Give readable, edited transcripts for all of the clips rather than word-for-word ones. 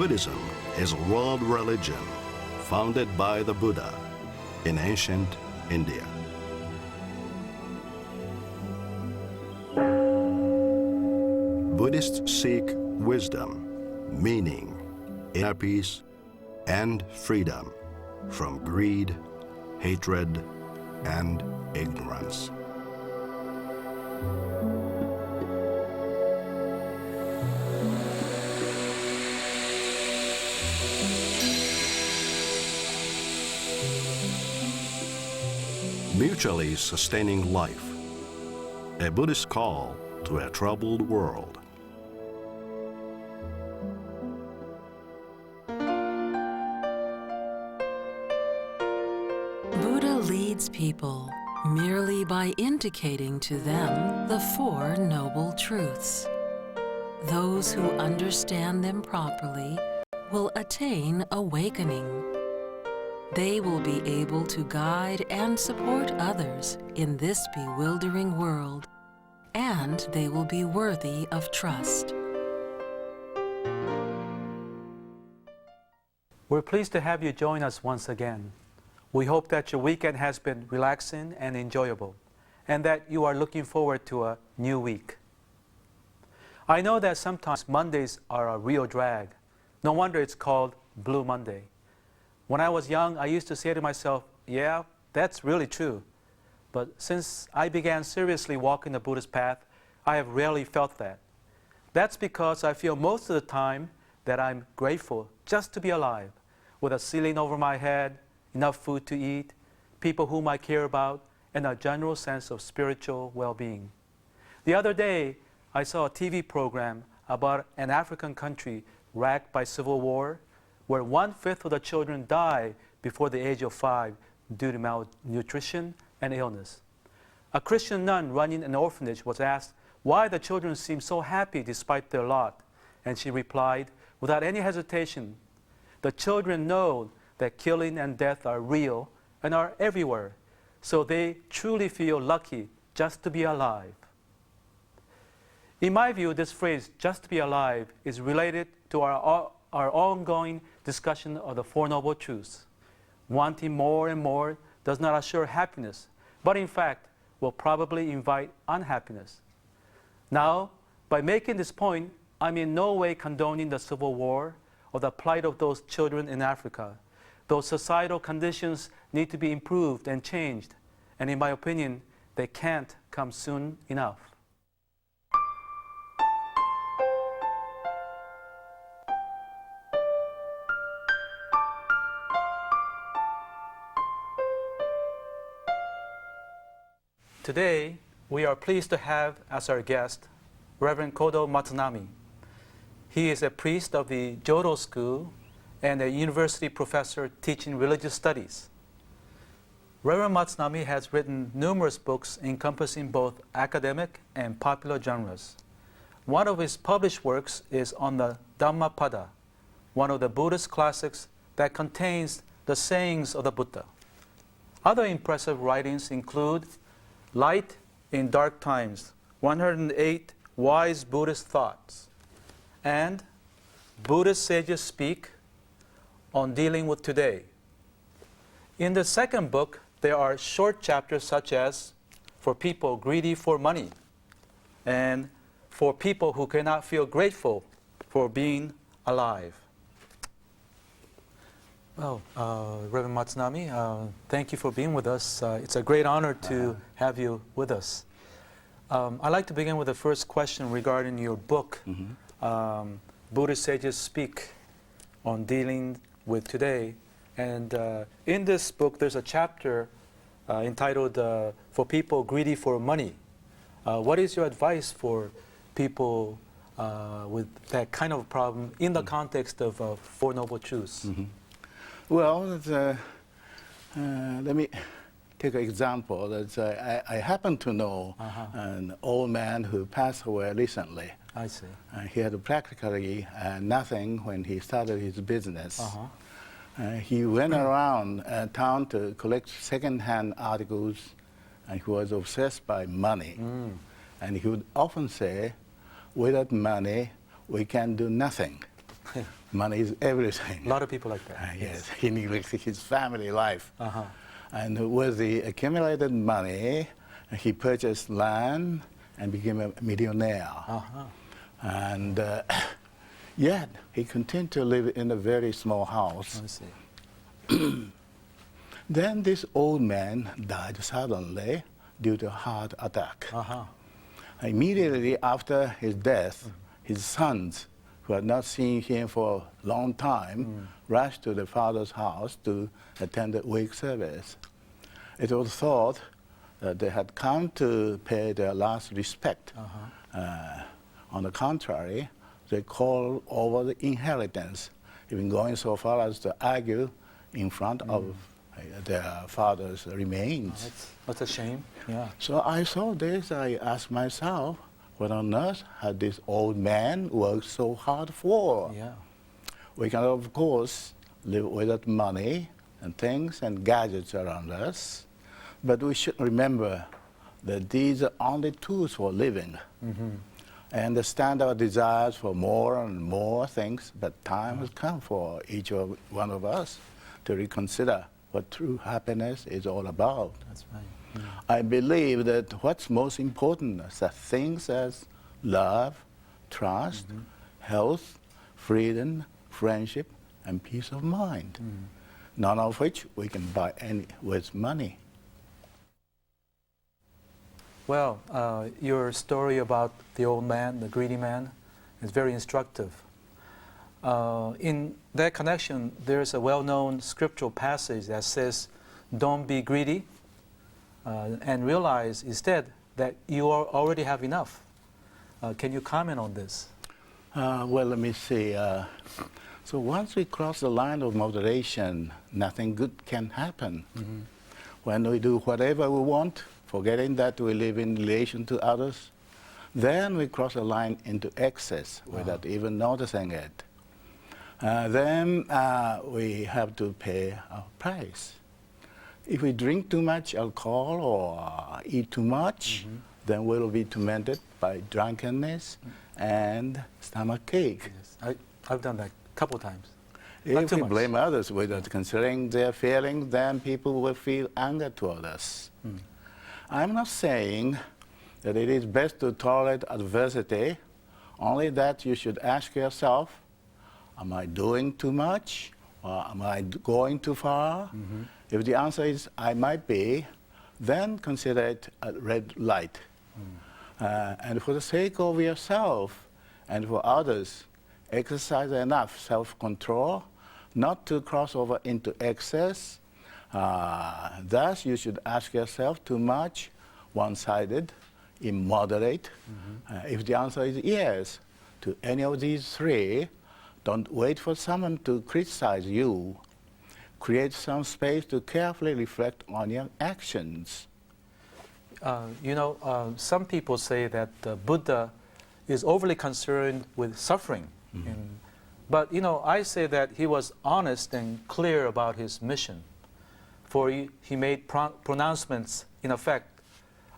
Buddhism is a world religion founded by the Buddha in ancient India. Buddhists seek wisdom, meaning, inner peace, and freedom from greed, hatred, and ignorance. Mutually sustaining life, a Buddhist call to a troubled world. Buddha leads people merely by indicating to them the Four Noble Truths. Those who understand them properly will attain awakening. They will be able to guide and support others in this bewildering world, and they will be worthy of trust. We're pleased to have you join us once again. We hope that your weekend has been relaxing and enjoyable, and that you are looking forward to a new week. I know that sometimes Mondays are a real drag. No wonder it's called Blue Monday. When I was young, I used to say to myself, yeah, that's really true. But since I began seriously walking the Buddhist path, I have rarely felt that. That's because I feel most of the time that I'm grateful just to be alive, with a ceiling over my head, enough food to eat, people whom I care about, and a general sense of spiritual well-being. The other day, I saw a TV program about an African country racked by civil war, where 1/5 of the children die before the age of 5 due to malnutrition and illness. A Christian nun running an orphanage was asked why the children seemed so happy despite their lot, and she replied, without any hesitation, "The children know that killing and death are real and are everywhere, so they truly feel lucky just to be alive." In my view, this phrase, "just to be alive," is related to our ongoing discussion of the Four Noble Truths. Wanting more and more does not assure happiness, but in fact will probably invite unhappiness. Now, by making this point, I'm in no way condoning the civil war or the plight of those children in Africa. Those societal conditions need to be improved and changed, and in my opinion, they can't come soon enough. Today, we are pleased to have as our guest Reverend Kodo Matsunami. He is a priest of the Jodo School and a university professor teaching religious studies. Reverend Matsunami has written numerous books encompassing both academic and popular genres. One of his published works is on the Dhammapada, one of the Buddhist classics that contains the sayings of the Buddha. Other impressive writings include Light in Dark Times, 108 Wise Buddhist Thoughts, and Buddhist Sages Speak on Dealing with Today. In the second book, there are short chapters such as For People Greedy for Money and For People Who Cannot Feel Grateful for Being Alive. Well, Reverend Matsunami, thank you for being with us. It's a great honor to have you with us. I'd like to begin with the first question regarding your book, Buddhist Sages Speak on Dealing with Today. And in this book, there's a chapter entitled For People Greedy for Money. What is your advice for people with that kind of problem in the context of Four Noble Truths? Well, let me take an example. I happen to know an old man who passed away recently. I see. He had practically nothing when he started his business. He went around town to collect second-hand articles, and he was obsessed by money. And he would often say, without money, we can do nothing. money is everything. A lot of people like that. Yes, he neglected his family life. Uh-huh. And with the accumulated money, he purchased land and became a millionaire. Uh-huh. And yet, he continued to live in a very small house. I see. Then this old man died suddenly due to a heart attack. Uh-huh. Immediately after his death, his sons, who had not seen him for a long time, rushed to the father's house to attend the wake service. It was thought that they had come to pay their last respect. On the contrary, they called over the inheritance, even going so far as to argue in front of their father's remains. That's a shame. Yeah. So I saw this, I asked myself, what on earth had this old man worked so hard for? Yeah. We can, of course, live without money and things and gadgets around us, but we should remember that these are only tools for living. I understand our desires for more and more things, but time has come for each one of us to reconsider what true happiness is all about. That's right. I believe that what's most important is that things as love, trust, health, freedom, friendship, and peace of mind. None of which we can buy with money. Well, your story about the old man, the greedy man, is very instructive. In that connection, there's a well-known scriptural passage that says, don't be greedy, and realize instead that you already have enough. Can you comment on this? Well, let me see. So once we cross the line of moderation, nothing good can happen. When we do whatever we want, forgetting that we live in relation to others, then we cross a line into excess without even noticing it. Then we have to pay our price. If we drink too much alcohol or eat too much, then we'll be tormented by drunkenness and stomach ache. Yes. I've done that a couple of times. If we blame others without considering their feelings, then people will feel anger toward us. I'm not saying that it is best to tolerate adversity, only that you should ask yourself, am I doing too much? Or am I going too far? If the answer is, I might be, then consider it a red light. And for the sake of yourself and for others, exercise enough self-control not to cross over into excess. Thus, you should ask yourself, too much, one-sided, immoderate. If the answer is yes to any of these three, don't wait for someone to criticize you. Create some space to carefully reflect on your actions. Some people say that Buddha is overly concerned with suffering. But, I say that he was honest and clear about his mission. For he made pronouncements, in effect,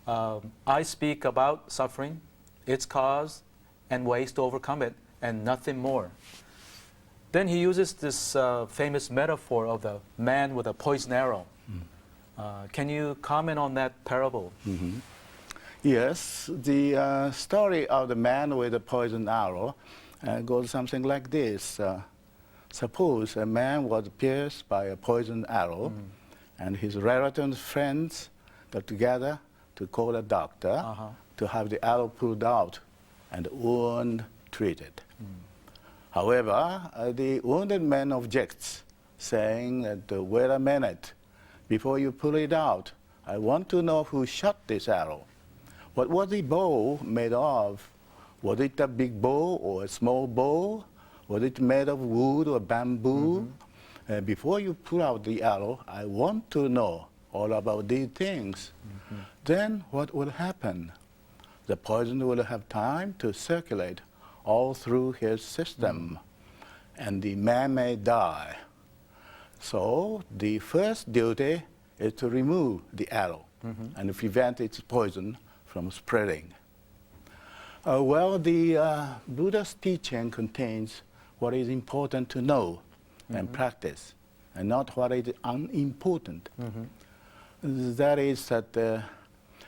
I speak about suffering, its cause, and ways to overcome it, and nothing more. Then he uses this famous metaphor of the man with a poisoned arrow. Can you comment on that parable? Yes, the story of the man with a poisoned arrow goes something like this. Suppose a man was pierced by a poisoned arrow, and his relatives and friends got together to call a doctor to have the arrow pulled out and the wound treated. However, the wounded man objects, saying that, wait a minute, before you pull it out, I want to know who shot this arrow. What was the bow made of? Was it a big bow or a small bow? Was it made of wood or bamboo? Before you pull out the arrow, I want to know all about these things. Then what will happen? The poison will have time to circulate all through his system, and the man may die. So the first duty is to remove the arrow and prevent its poison from spreading. The Buddha's teaching contains what is important to know and practice, and not what is unimportant. That is that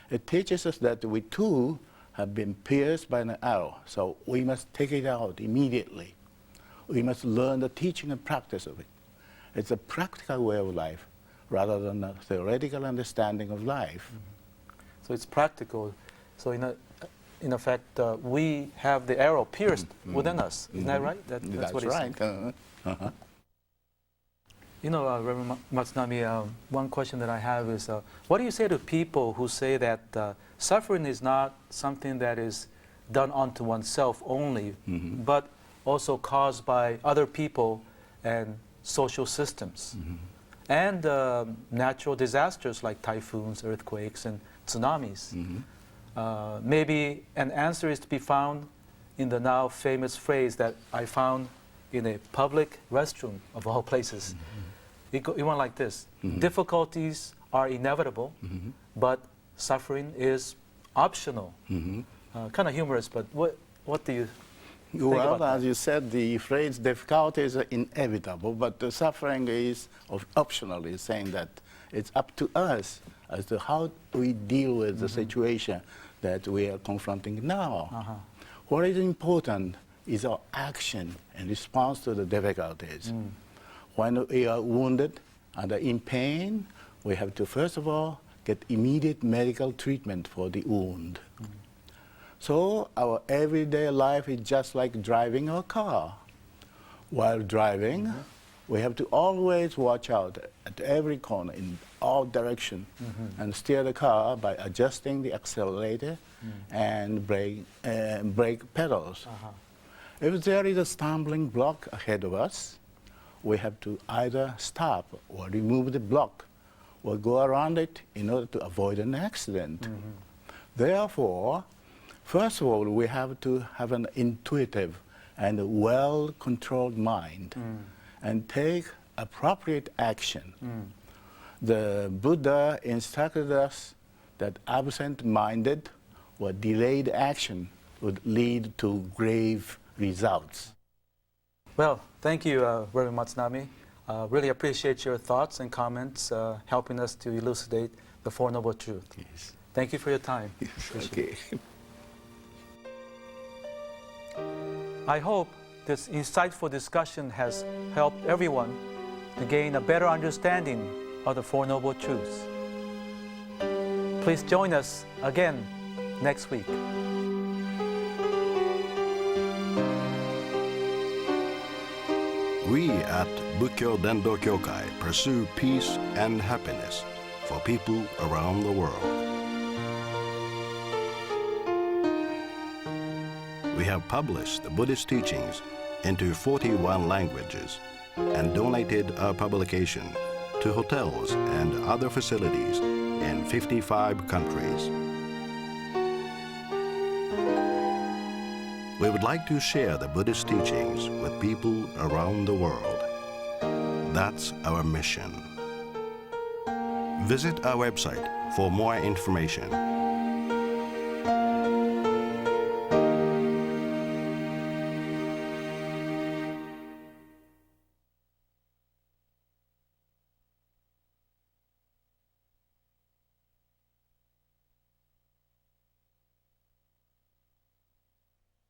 it teaches us that we too have been pierced by an arrow, so we must take it out immediately. We must learn the teaching and practice of it. It's a practical way of life rather than a theoretical understanding of life. So it's practical. So in effect, we have the arrow pierced within us. Isn't that right? That's what he's right. saying. You know, Reverend Matsunami, one question that I have is, what do you say to people who say that suffering is not something that is done unto oneself only, but also caused by other people and social systems, and natural disasters like typhoons, earthquakes, and tsunamis? Maybe an answer is to be found in the now famous phrase that I found in a public restroom of all places. It went like this: difficulties are inevitable, but suffering is optional. Kind of humorous, but what do you think about that? As you said, the phrase difficulties are inevitable, but the suffering is optional, is saying that it's up to us as to how we deal with the situation that we are confronting now. What is important is our action in response to the difficulties. When we are wounded and are in pain, we have to first of all get immediate medical treatment for the wound. So our everyday life is just like driving a car. While driving, we have to always watch out at every corner in all directions and steer the car by adjusting the accelerator and brake pedals. If there is a stumbling block ahead of us, we have to either stop or remove the block or go around it in order to avoid an accident. Therefore, first of all, we have to have an intuitive and well-controlled mind and take appropriate action. The Buddha instructed us that absent-minded or delayed action would lead to grave results. Well, thank you, Reverend Matsunami. Really appreciate your thoughts and comments, helping us to elucidate the Four Noble Truths. Yes. Thank you for your time. Okay. I hope this insightful discussion has helped everyone to gain a better understanding of the Four Noble Truths. Please join us again next week. We at Bukkyo Dendo Kyokai pursue peace and happiness for people around the world. We have published the Buddhist teachings into 41 languages and donated our publication to hotels and other facilities in 55 countries. We would like to share the Buddhist teachings with people around the world. That's our mission. Visit our website for more information.